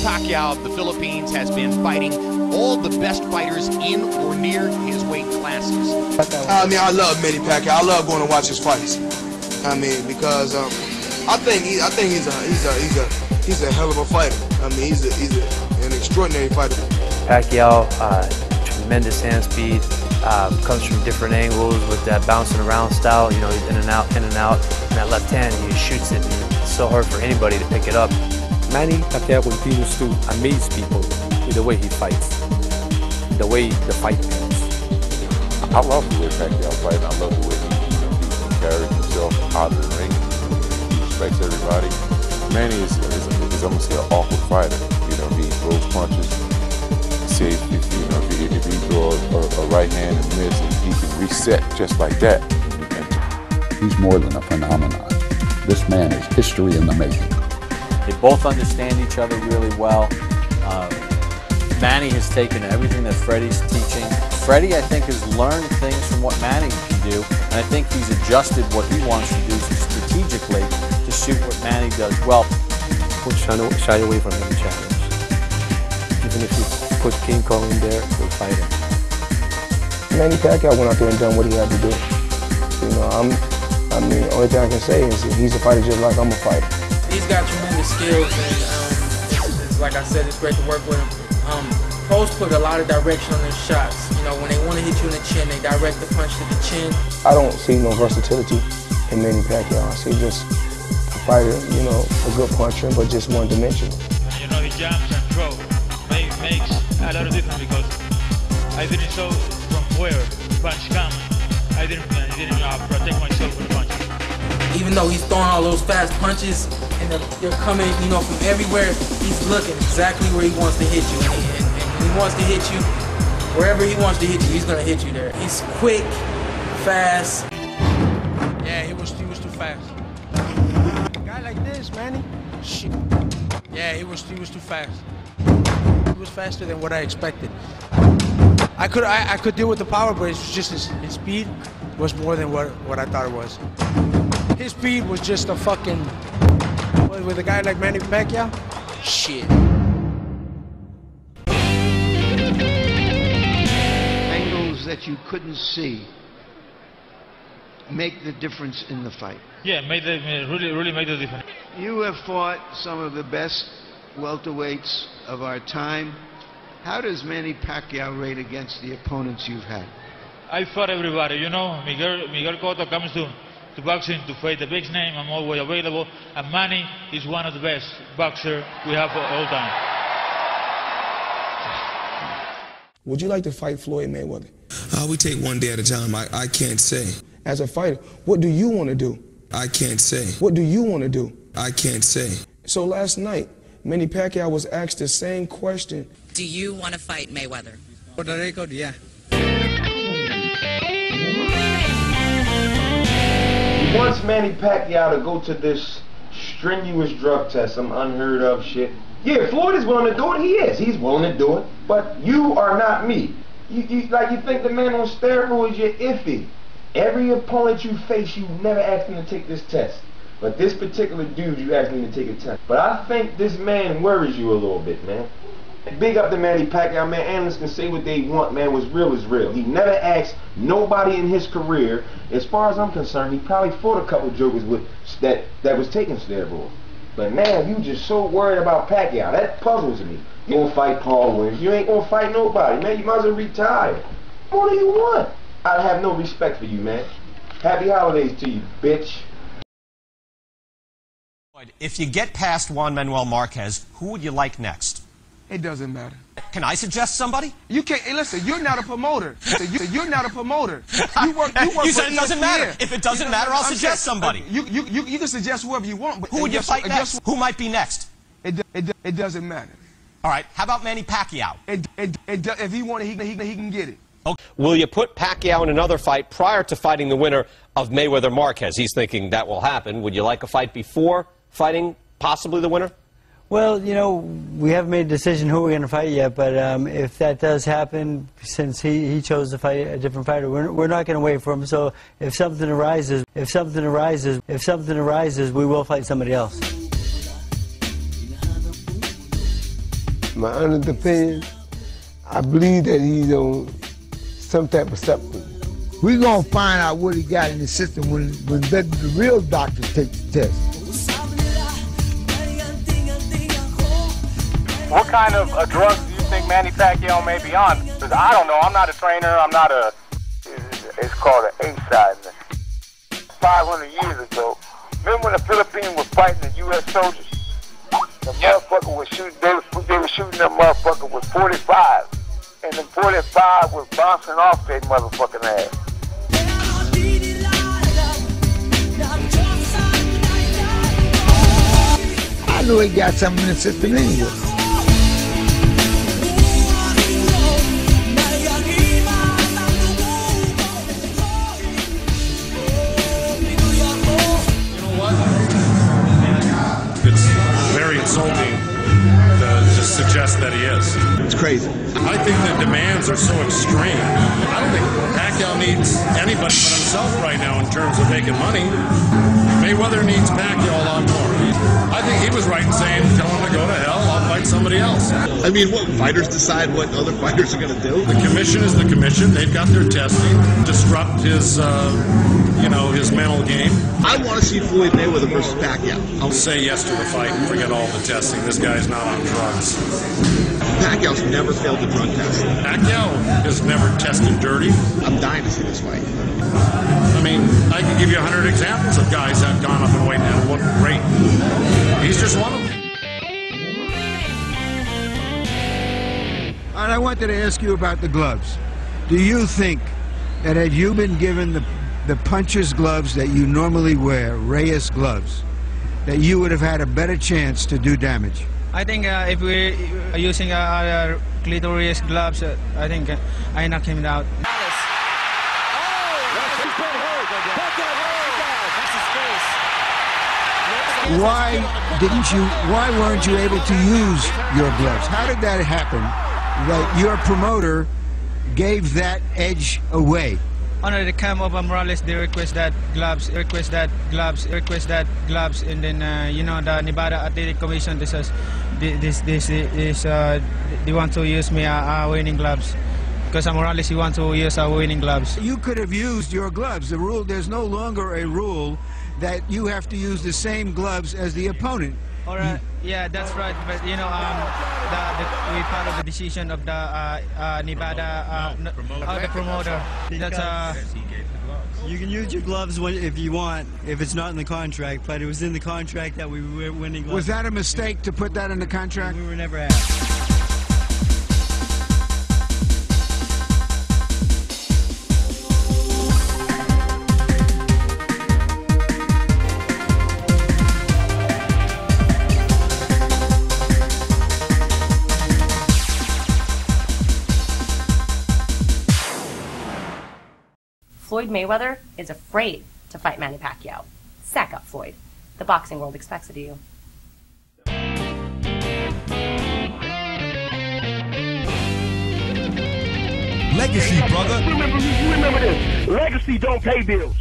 Pacquiao of the Philippines has been fighting all the best fighters in or near his weight classes. I mean, I love Manny Pacquiao. I love going to watch his fights. I mean, because I think he's a hell of a fighter. I mean, he's an extraordinary fighter. Pacquiao, tremendous hand speed, comes from different angles with that bouncing around style. You know, he's in and out, and that left hand, he shoots it, and it's so hard for anybody to pick it up. Manny Pacquiao continues to amaze people with the way he fights, the way the fight ends. I love the way Pacquiao fights. I love the way he carries himself out of the ring. He respects everybody. Manny is I'm gonna say, an awkward fighter. You know, he throws punches. Say if he throws a right hand and miss, and he can reset just like that. He's more than a phenomenon. This man is history in the making. They both understand each other really well. Manny has taken everything that Freddie's teaching. Freddie, I think, has learned things from what Manny can do, and I think he's adjusted what he wants to do strategically to suit what Manny does well. We'll shy away from any challenge. Even if you put King Kong in there, we'll fight him. Manny Pacquiao went out there and done what he had to do. You know, I mean, the only thing I can say is he's a fighter just like I'm a fighter. He's got tremendous skills, and it's, like I said, it's great to work with him. Pros put a lot of direction on their shots. You know, when they want to hit you in the chin, they direct the punch to the chin. I don't see no versatility in Manny Pacquiao. I see just a fighter, you know, a good puncher, but just one dimension. You know, he jumps and throws. Makes a lot of difference because I didn't know from where the punch comes. I didn't protect myself with the punch. Even though he's throwing all those fast punches and they're coming, you know, from everywhere, he's looking exactly where he wants to hit you. And he wants to hit you wherever he wants to hit you. He's gonna hit you there. He's quick, fast. Yeah, he was too fast. A guy like this, Manny. Shit. Yeah, he was too fast. He was faster than what I expected. I could deal with the power, but it's just his speed was more than what I thought it was. His speed was just a fucking, with a guy like Manny Pacquiao, shit. Angles that you couldn't see make the difference in the fight. Yeah, really made the difference. You have fought some of the best welterweights of our time. How does Manny Pacquiao rate against the opponents you've had? I fought everybody, you know. Miguel Cotto comes to boxing to fight the big name. I'm always available. And Manny is one of the best boxers we have for all time. Would you like to fight Floyd Mayweather? We take one day at a time. I can't say. As a fighter, what do you want to do? I can't say. What do you want to do? I can't say. So last night, Manny Pacquiao was asked the same question. Do you want to fight Mayweather? Puerto Rico, yeah. He wants Manny Pacquiao to go to this strenuous drug test, some unheard of shit. Yeah, Floyd is willing to do it. He is. He's willing to do it. But you are not me. You think the man on steroids, you're iffy. Every opponent you face, you never asked him to take this test. But this particular dude, you asked him to take a test. But I think this man worries you a little bit, man. Big up to Manny Pacquiao, man. Analysts can say what they want, man. What's real is real. He never asked nobody in his career. As far as I'm concerned, he probably fought a couple jokers with that was taking steroids. But man, you just so worried about Pacquiao. That puzzles me. You gonna fight Paul Williams. You ain't gonna fight nobody, man. You might as well retire. What do you want? I have no respect for you, man. Happy holidays to you, bitch. If you get past Juan Manuel Marquez, who would you like next? It doesn't matter. Can I suggest somebody? You can't. Hey, listen, you're not a promoter. You're not a promoter. You work you said for it doesn't ESPN. matter. If it doesn't matter, I'll suggest somebody. You can suggest whoever you want. But who would you fight next? Who might be next? It doesn't matter. All right. How about Manny Pacquiao? If he wanted, he can get it. Okay. Will you put Pacquiao in another fight prior to fighting the winner of Mayweather Marquez? He's thinking that will happen. Would you like a fight before fighting possibly the winner? Well, you know, we haven't made a decision who we're going to fight yet, but if that does happen, since he chose to fight a different fighter, we're not going to wait for him. So if something arises, we will fight somebody else. my honest opinion, I believe that he's on some type of supplement. We're gonna find out what he got in the system when the real doctors take the test. What kind of drugs do you think Manny Pacquiao may be on? Because I don't know. I'm not a trainer. I'm not a... It's called an A-side. 500 years ago. Remember when the Philippines were fighting the U.S. soldiers? The motherfucker was shooting, they were shooting that motherfucker with 45. And the 45 was bouncing off their motherfucking ass. I know he got something in the system anyway. It's very insulting to suggest that he is. It's crazy. I think the demands are so extreme. I don't think Pacquiao needs anybody but himself right now in terms of making money. Mayweather needs Pacquiao a lot more. I think he was right in saying, tell him to go to hell, I'll fight somebody else. I mean, what, fighters decide what other fighters are going to do? The commission is the commission. They've got their testing. Disrupt his, his mental game. I want to see Floyd Mayweather versus Pacquiao. I'll say yes to the fight and forget all the testing. This guy's not on drugs. Pacquiao's never failed a drug test. Pacquiao has never tested dirty. I'm dying to see this fight. I mean, I can give you 100 examples of guys that have gone up in weight and looked great. He's just one of them. And I wanted to ask you about the gloves. Do you think that had you been given the puncher's gloves that you normally wear, Reyes gloves, that you would have had a better chance to do damage? I think if we're using our clitoris gloves, I think I knock him out. Why weren't you able to use your gloves? How did that happen that your promoter gave that edge away? Under the camp of Morales, they request that gloves, and then the Nevada Athletic Commission says they want to use me winning gloves. Because Morales, he wants to use our winning gloves. You could have used your gloves. The rule, there's no longer a rule that you have to use the same gloves as the opponent. All right, yeah, that's right. But we follow the decision of the Nevada, the promoter. That's you can use your gloves if you want, if it's not in the contract. But it was in the contract that we were winning gloves. Was that a mistake to put that in the contract? We were never asked. Floyd Mayweather is afraid to fight Manny Pacquiao. Sack up, Floyd. The boxing world expects it of you. Legacy, brother. Remember this. Legacy don't pay bills.